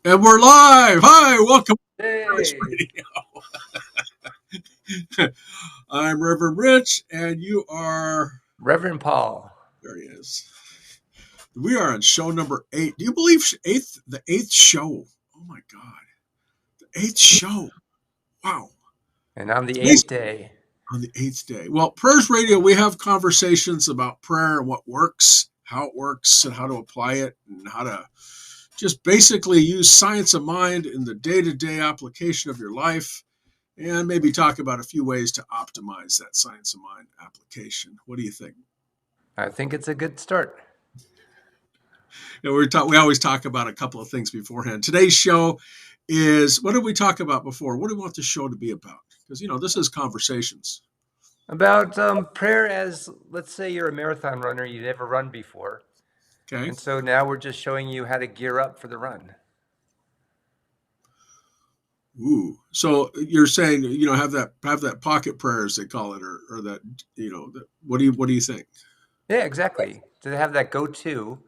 And we're live. Hi, welcome to First Hey, Radio. I'm Reverend Rich, and you are. Reverend Paul. There he is. We are on show number 8. Do you believe the eighth show? Oh my God, the eighth show! Wow, And on the eighth amazing. day. On the eighth day. Well, Prayers Radio, we have conversations about prayer and what works, how it works, and how to apply it, and how to just basically use science of mind in the day-to-day application of your life, and maybe talk about a few ways to optimize that science of mind application. What do you think? I think it's a good start. We always talk about a couple of things beforehand. Today's show is, what did we talk about before? What do we want the show to be about? Because, this is conversations. About prayer as, let's say you're a marathon runner, you've never run before. Okay. And so now we're just showing you how to gear up for the run. Ooh. So you're saying, have that pocket prayer, as they call it, or that, what do you think? Yeah, exactly. To have that go-to,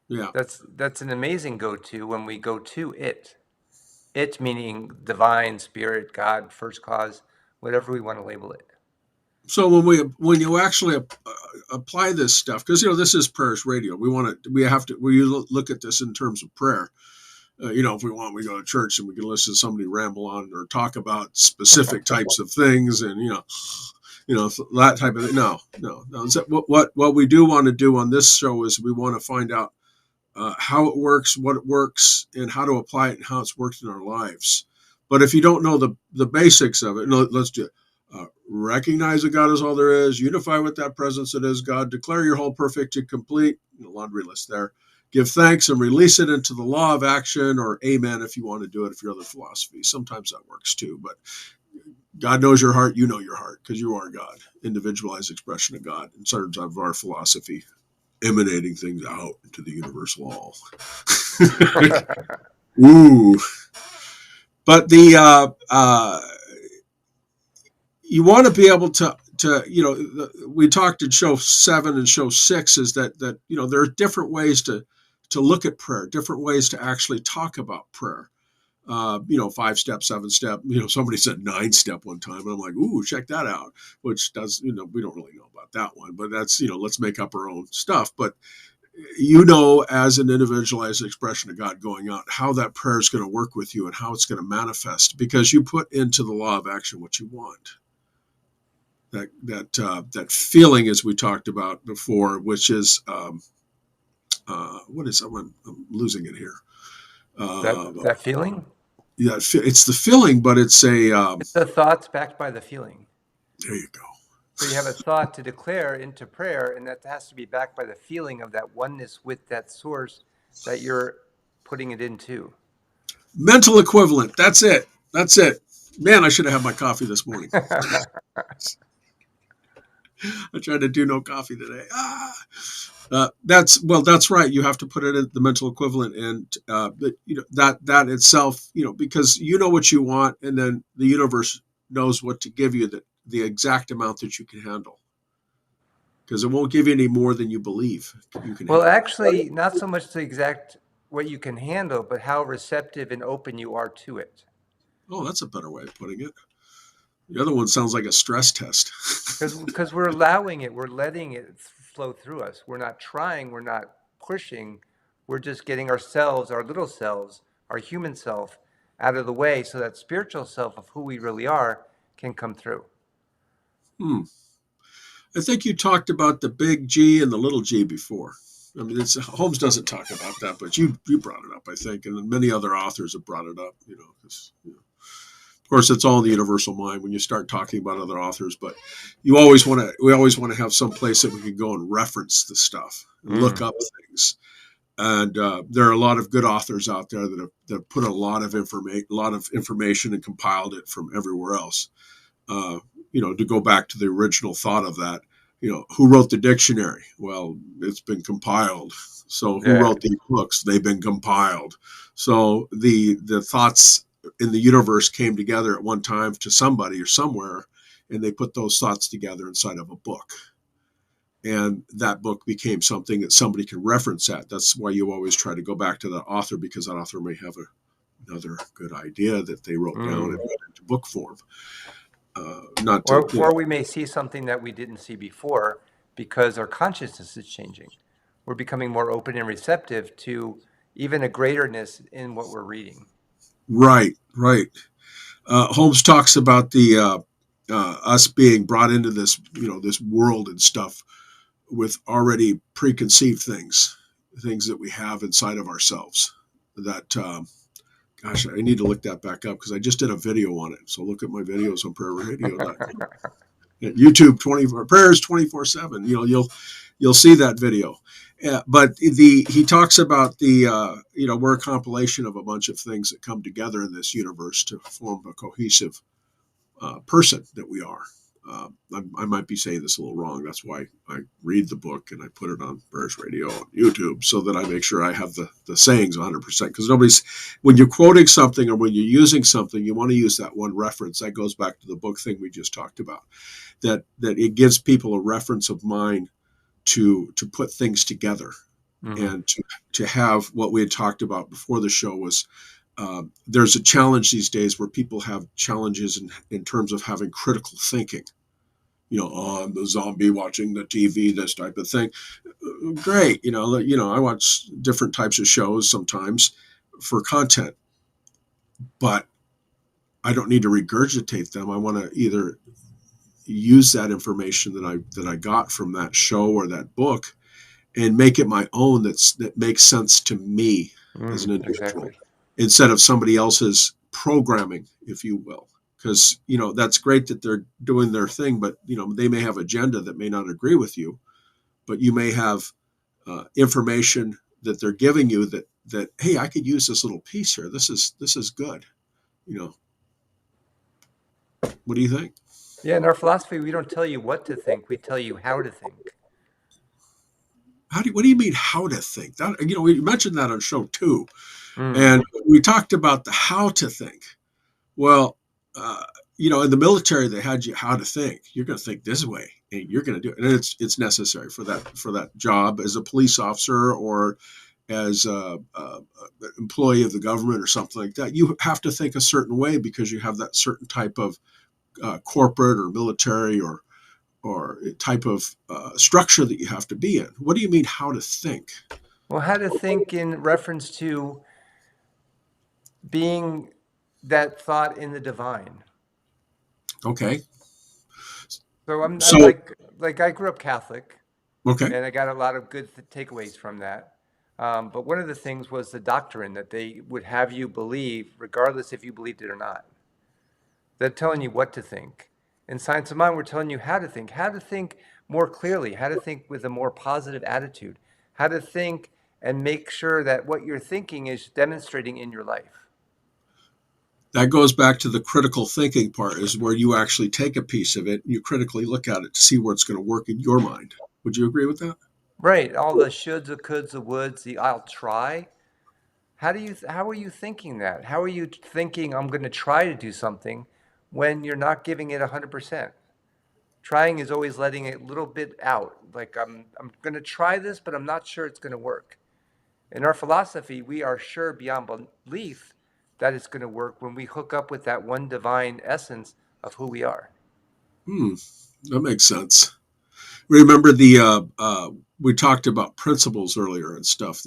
Yeah. that's an amazing go-to when we go to it. It meaning divine, spirit, God, first cause, whatever we want to label it. So when you actually apply this stuff, because this is prayers radio, we look at this in terms of prayer. If we want, we go to church and we can listen to somebody ramble on or talk about specific types of things, and that type of thing. No. What we do want to do on this show is we want to find out how it works, what it works, and how to apply it and how it's worked in our lives. But if you don't know the basics of it, no, let's do it. Recognize that God is all there is. Unify with that presence that is God. Declare your whole perfect and complete. Laundry list there. Give thanks and release it into the law of action, or amen if you want to do it, if you're other philosophies. Sometimes that works too. But God knows your heart. You know your heart because you are God. Individualized expression of God in terms of our philosophy, emanating things out into the universal all. Ooh. But you want to be able to we talked in show 7 and show 6 is that there are different ways to look at prayer, different ways to actually talk about prayer. 5-step, 7-step. Somebody said 9-step one time, and I'm like, ooh, check that out. Which does, we don't really know about that one, but that's, let's make up our own stuff. But as an individualized expression of God going out, how that prayer is going to work with you and how it's going to manifest, because you put into the law of action what you want. That feeling, as we talked about before, which is what is it? I'm losing it here. that feeling? Yeah, it's the feeling, but it's a It's the thoughts backed by the feeling. there you go. So you have a thought to declare into prayer, and that has to be backed by the feeling of that oneness with that source that you're putting it into. Mental equivalent. That's it. Man, I should have had my coffee this morning. I tried to do no coffee today. That's right. You have to put it in the mental equivalent, and that itself, because you know what you want, and then the universe knows what to give you, the exact amount that you can handle, because it won't give you any more than you believe you can Well, handle. actually, not so much the exact what you can handle, but how receptive and open you are to it. Oh, that's a better way of putting it. The other one sounds like a stress test. Because we're allowing it, we're letting it flow through us. We're not trying, we're not pushing. We're just getting ourselves, our little selves, our human self out of the way so that spiritual self of who we really are can come through. Hmm. I think you talked about the big G and the little G before. I mean, Holmes doesn't talk about that, but you brought it up, I think, and many other authors have brought it up. Of course, it's all in the universal mind when you start talking about other authors. But we always want to have some place that we can go and reference the stuff and look up things. And there are a lot of good authors out there that have put a lot of information and compiled it from everywhere else. To go back to the original thought of that, who wrote the dictionary? Well, it's been compiled. So who wrote these books? They've been compiled. So the thoughts in the universe came together at one time to somebody or somewhere, and they put those thoughts together inside of a book. And that book became something that somebody can reference at. That's why you always try to go back to that author, because that author may have another good idea that they wrote down and Mm. put into book form. Not to, Or we may see something that we didn't see before because our consciousness is changing. We're becoming more open and receptive to even a greaterness in what we're reading. right, right. Holmes talks about the us being brought into this, this world and stuff with already preconceived things that we have inside of ourselves. That gosh, I need to look that back up because I just did a video on it. So look at my videos on Prayer Radio. YouTube 24 prayers 24/7. You'll see that video. But he talks about the we're a compilation of a bunch of things that come together in this universe to form a cohesive person that we are. I might be saying this a little wrong. That's why I read the book and I put it on Prayers Radio on YouTube so that I make sure I have the sayings 100%. Because when you're quoting something or when you're using something, you want to use that one reference. That goes back to the book thing we just talked about. That it gives people a reference of mind to put things together, and to have what we had talked about before the show was there's a challenge these days where people have challenges in terms of having critical thinking. Oh, I'm the zombie watching the TV, this type of thing. Great. I watch different types of shows sometimes for content, but I don't need to regurgitate them. I want to either use that information that I got from that show or that book and make it my own that makes sense to me as an individual, Exactly. instead of somebody else's programming, if you will. Because that's great that they're doing their thing, but they may have agenda that may not agree with you, but you may have information that they're giving you that hey, I could use this little piece here. This is good. What do you think? Yeah, in our philosophy, we don't tell you what to think, we tell you how to think. What do you mean how to think? That we mentioned that on show 2, Mm. and we talked about the how to think. Well, in the military, they had you how to think. You're going to think this way, and you're going to do it, and it's necessary for that job as a police officer or as a employee of the government or something like that. You have to think a certain way because you have that certain type of corporate or military or type of structure that you have to be in. What do you mean how to think? Well, how to think in reference to being that thought in the divine. Okay. So I'm So like I grew up Catholic, okay. and I got a lot of good takeaways from that. But one of the things was the doctrine that they would have you believe, regardless if you believed it or not. They're telling you what to think. In Science of Mind, we're telling you how to think more clearly, how to think with a more positive attitude, how to think and make sure that what you're thinking is demonstrating in your life. That goes back to the critical thinking part, is where you actually take a piece of it and you critically look at it to see where it's going to work in your mind. Would you agree with that? Right. All the shoulds, the coulds, the woulds, the I'll try. How are you thinking that? How are you thinking I'm going to try to do something when you're not giving it 100%? Trying is always letting a little bit out. Like I'm going to try this, but I'm not sure it's going to work. In our philosophy, we are sure beyond belief that it's going to work when we hook up with that one divine essence of who we are. That makes sense. Remember we talked about principles earlier and stuff.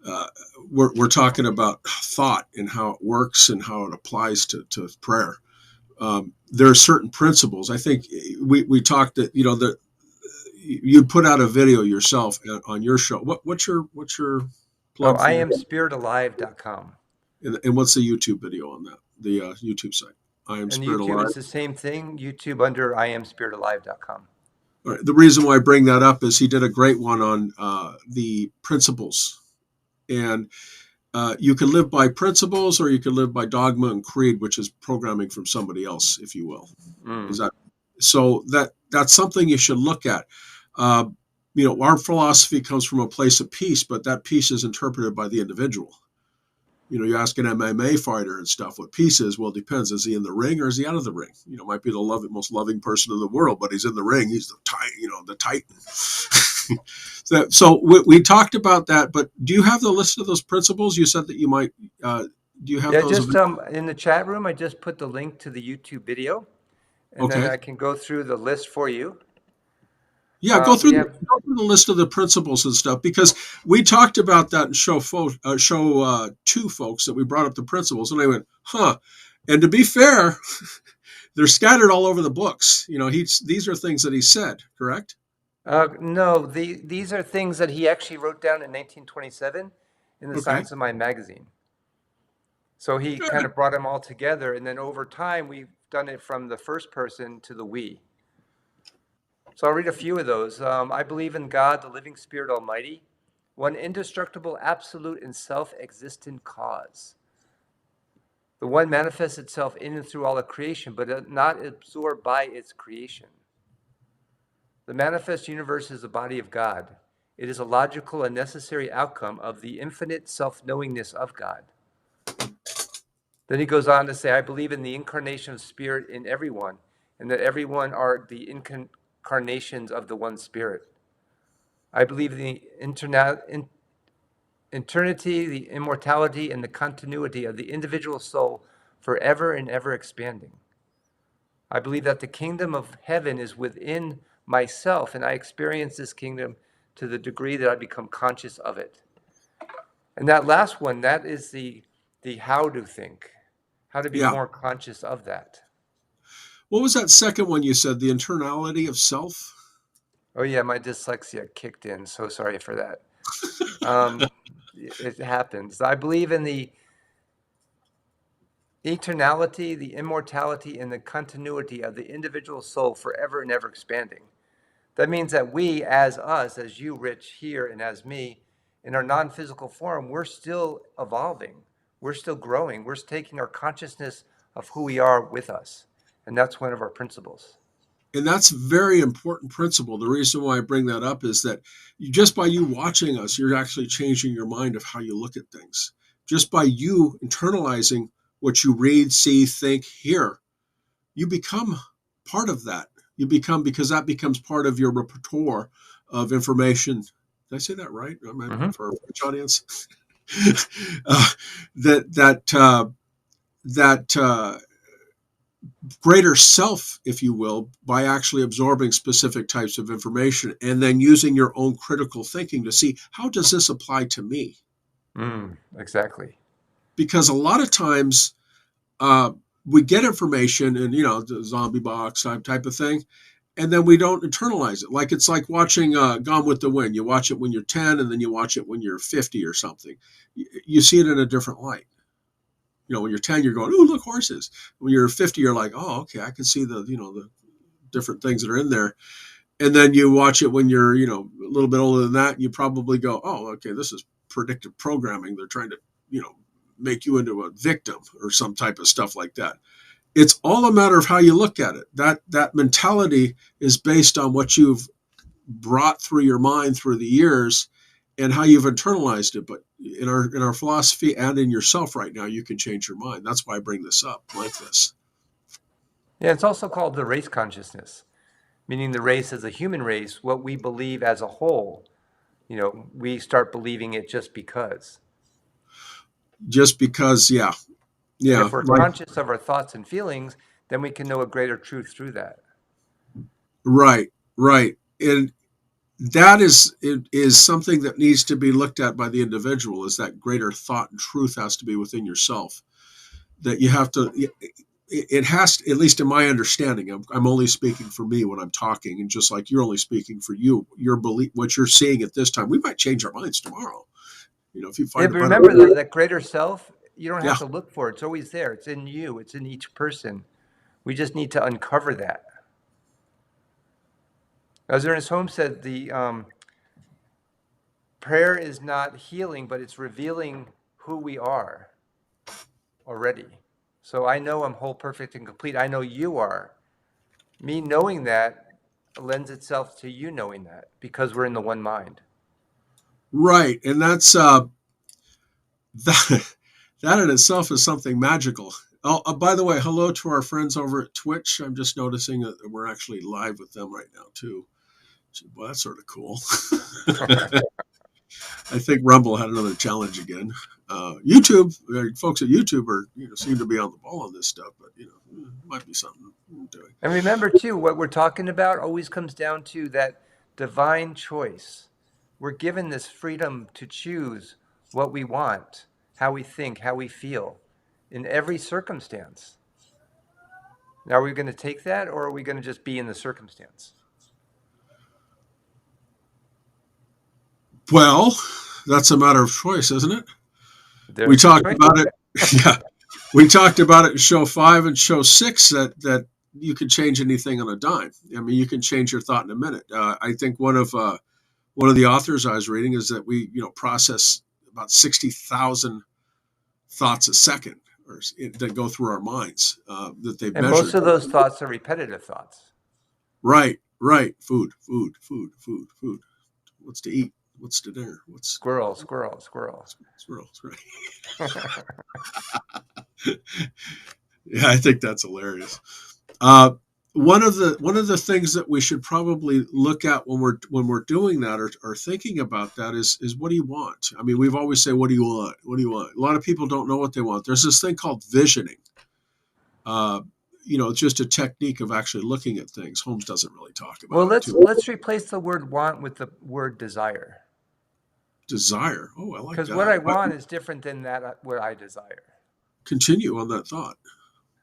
Uh, we're talking about thought and how it works and how it applies to prayer. There are certain principles. I think we talked that that you put out a video yourself on your show. What's your Oh, plug for I your am spiritalive.com. and what's the YouTube video on that? The YouTube site. I am And Spirit YouTube, Alive. it's the same thing. YouTube under I am spiritalive.com. All right. The reason why I bring that up is he did a great one on the principles, and you can live by principles or you can live by dogma and creed, which is programming from somebody else, if you will. Is that so? That's something you should look at. Uh, our philosophy comes from a place of peace, but that peace is interpreted by the individual. You ask an MMA fighter and stuff what peace is. Well, it depends. Is he in the ring or is he out of the ring? Might be the most loving person in the world, but he's in the ring. He's the titan. So we talked about that. But do you have the list of those principles? You said that you might Do you have Yeah, those just available? in the chat room, I just put the link to the YouTube video, and then Okay. I can go through the list for you. Yeah, We have, go through the list of the principles and stuff because we talked about that in show two, folks, that we brought up the principles, and I went, huh. And to be fair, they're scattered all over the books. These are things that he said, correct? no, these are things that he actually wrote down in 1927 in the Okay. Science of Mind magazine. So he kind Good. of brought them all together, and then over time, we've done it from the first person to the we. So I'll read a few of those. I believe in God, the living spirit almighty, one indestructible, absolute, and self-existent cause. The one manifests itself in and through all of creation, but not absorbed by its creation. The manifest universe is the body of God. It is a logical and necessary outcome of the infinite self-knowingness of God. Then he goes on to say, I believe in the incarnation of spirit in everyone, and that everyone are the incarnations of the one spirit. I believe in the eternity, the immortality, and the continuity of the individual soul forever and ever expanding. I believe that the kingdom of heaven is within myself, and I experience this kingdom to the degree that I become conscious of it. And that last one, that is the how to think, how to be Yeah. more conscious of that. What was that second one you said? The internality of self? Oh yeah, my dyslexia kicked in. So sorry for that. Um, it happens. I believe in the eternality, the immortality, and the continuity of the individual soul forever and ever expanding. That means that we, as us, as you, Rich, here, and as me, in our non physical form, we're still evolving. We're still growing. We're taking our consciousness of who we are with us. And that's one of our principles. And that's a very important principle. The reason why I bring that up is that just by you watching us, you're actually changing your mind of how you look at things. Just by you internalizing what you read, see, think, hear, you become part of that. You become, because that becomes part of your repertoire of information. Did I say that right? Mm-hmm. For our French audience, uh, that that that greater self, if you will, by actually absorbing specific types of information and then using your own critical thinking to see, how does this apply to me? Exactly. Because a lot of times uh, we get information and, the zombie box type of thing, and then we don't internalize it. Like it's like watching Gone with the Wind. You watch it when you're 10 and then you watch it when you're 50 or something. You see it in a different light. When you're 10, you're going, oh, look, horses. When you're 50, you're like, oh, okay, I can see the different things that are in there. And then you watch it when you're, a little bit older than that, and you probably go, oh, okay, this is predictive programming. They're trying to, make you into a victim or some type of stuff like that. It's all a matter of how you look at it. That mentality is based on what you've brought through your mind through the years and how you've internalized it. But in our philosophy and in yourself right now, you can change your mind. That's why I bring this up like this. Yeah, it's also called the race consciousness, meaning the race as a human race, what we believe as a whole. We start believing it just because. Just because, yeah, And yeah, if we're like conscious of our thoughts and feelings, then we can know a greater truth through that. right, right, and that is something that needs to be looked at by the individual. Is that greater thought and truth has to be within yourself. That you have to. It has to, at least in my understanding. I'm only speaking for me when I'm talking, and just like you're only speaking for you, your belief, what you're seeing at this time. We might change our minds tomorrow. If you Yeah, find a but better remember that greater self, you don't yeah. have to look for it. It's always there. It's in you. It's in each person. We just need to uncover that. As Ernest Holmes said, the prayer is not healing, but it's revealing who we are already. So I know I'm whole, perfect, and complete. I know you are. Me knowing that lends itself to you knowing that because we're in the one mind. Right, and that's that that in itself is something magical. Oh, by the way, hello to our friends over at Twitch. I'm just noticing that we're actually live with them right now too. Well, that's sort of cool. I think Rumble had another challenge again. YouTube, folks at YouTube are seem to be on the ball on this stuff, but might be something doing. And remember, too, what we're talking about always comes down to that divine choice. We're given this freedom to choose what we want, how we think, how we feel in every circumstance. Now, are we going to take that, or are we going to just be in the circumstance? Well, that's a matter of choice, isn't it? We There's the talked choice. about it. Yeah, we talked about it in show 5 and show 6 that you can change anything on a dime. I mean, you can change your thought in a minute. I think one of the authors I was reading is that we process about 60,000 thoughts a second, or that go through our minds that they've And most measured. of those thoughts are repetitive thoughts. Right, right. Food, food, food, food, food. What's to eat? What's to dinner? What's Squirrel, squirrel, squirrel. squirrels? Right. Yeah, I think that's hilarious. Uh, one of the things that we should probably look at when we're doing that or thinking about that is what do you want? I mean, we've always say, what do you want? What do you want? A lot of people don't know what they want. There's this thing called visioning. Uh, it's just a technique of actually looking at things. Holmes doesn't really talk Well, about it let's too. let's replace the word want with the word desire. Desire. Oh, I like Because what I that. But want is different than what I desire. continue on that thought.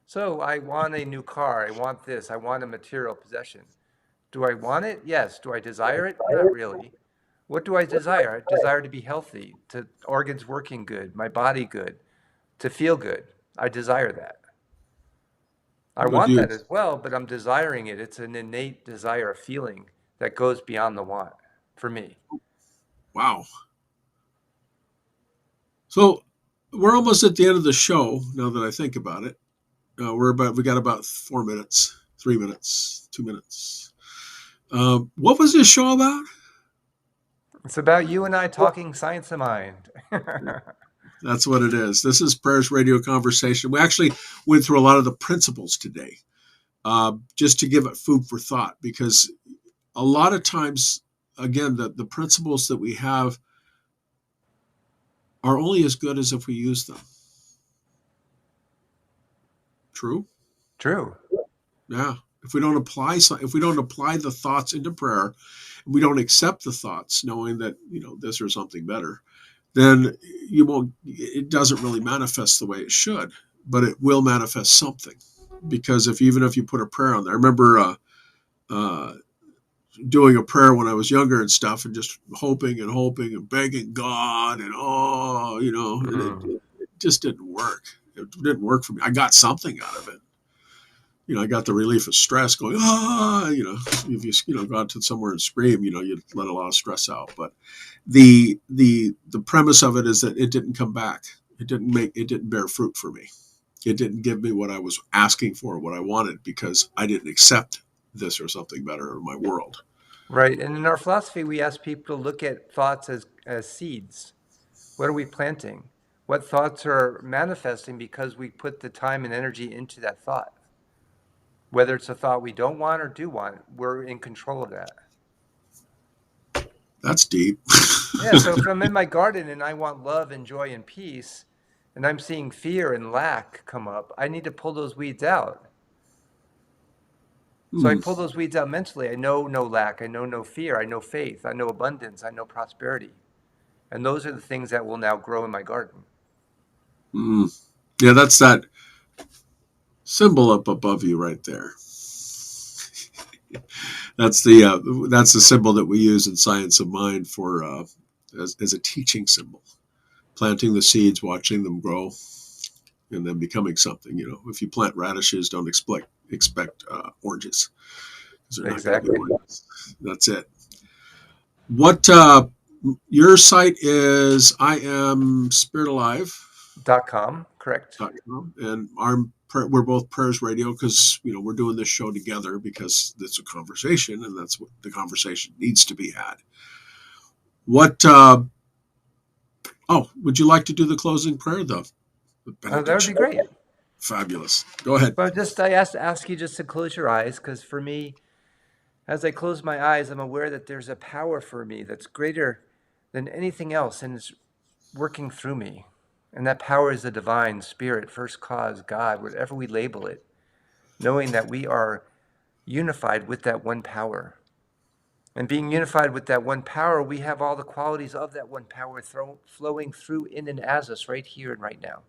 So I want a new car. I want this. I want a material possession. Do I want it? Yes. Do I desire it? Not really. What do I desire? I desire to be healthy, to organs working good, my body good, to feel good. I desire that. I But want you, that as well, but I'm desiring it. It's an innate desire, a feeling that goes beyond the want for me. wow. So we're almost at the end of the show. Now that I think about it, we got about 4 minutes, 3 minutes, 2 minutes. What was this show about? It's about you and I talking science of mind. That's what it is. This is Prayers Radio Conversation. We actually went through a lot of the principles today, just to give it food for thought, because a lot of times, again, the principles that we have are only as good as if we use them. True? True. Yeah. If we don't apply the thoughts into prayer, and we don't accept the thoughts, knowing that this or something better, then you won't. It doesn't really manifest the way it should, but it will manifest something. Because even if you put a prayer on there, I remember uh, doing a prayer when I was younger and stuff, and just hoping and begging God, and it just didn't work. It didn't work for me. I got something out of it. I got the relief of stress going, if you go out to somewhere and scream, you let a lot of stress out. But the premise of it is that it didn't come back. It didn't bear fruit for me. It didn't give me what I was asking for, what I wanted, because I didn't accept this or something better in my world. Right. And in our philosophy, we ask people to look at thoughts as seeds. What are we planting? What thoughts are manifesting because we put the time and energy into that thought? Whether it's a thought we don't want or do want, we're in control of that. That's deep. Yeah. So if I'm in my garden and I want love and joy and peace, and I'm seeing fear and lack come up, I need to pull those weeds out. So I pull those weeds out mentally. I know no lack. I know no fear. I know faith. I know abundance. I know prosperity. And those are the things that will now grow in my garden. Yeah, that's that symbol up above you right there. That's the symbol that we use in Science of Mind for as a teaching symbol, planting the seeds, watching them grow, and then becoming something. If you plant radishes, don't expect oranges, because they're not going to be Exactly. oranges. That's it. What your site is? I am Spirit Alive. .com, correct. And we're both Prayers Radio, because we're doing this show together because it's a conversation, and that's what the conversation needs to be had. What would you like to do the closing prayer, though? That would be great. Fabulous. Go ahead. But I ask you just to close your eyes, because for me, as I close my eyes, I'm aware that there's a power for me that's greater than anything else, and it's working through me. And that power is the divine spirit, first cause, God, whatever we label it, knowing that we are unified with that one power. And being unified with that one power, we have all the qualities of that one power flowing through in and as us right here and right now.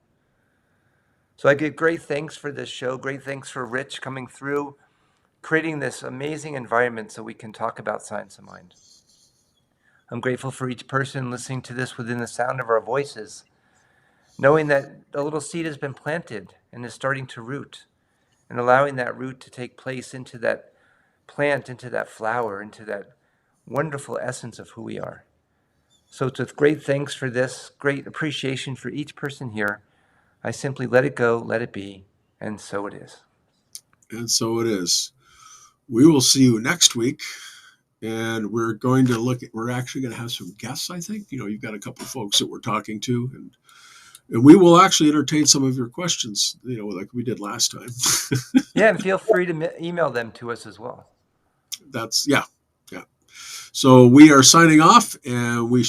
So I give great thanks for this show. Great thanks for Rich coming through, creating this amazing environment so we can talk about science of mind. I'm grateful for each person listening to this within the sound of our voices, knowing that a little seed has been planted and is starting to root, and allowing that root to take place into that plant, into that flower, into that wonderful essence of who we are. So it's with great thanks for this, great appreciation for each person here, I simply let it go, let it be, and so it is. And so it is. We will see you next week. And we're going to we're actually going to have some guests, I think. You've got a couple of folks that we're talking to, and we will actually entertain some of your questions, like we did last time. Yeah, and feel free to email them to us as well. Yeah. So we are signing off, and we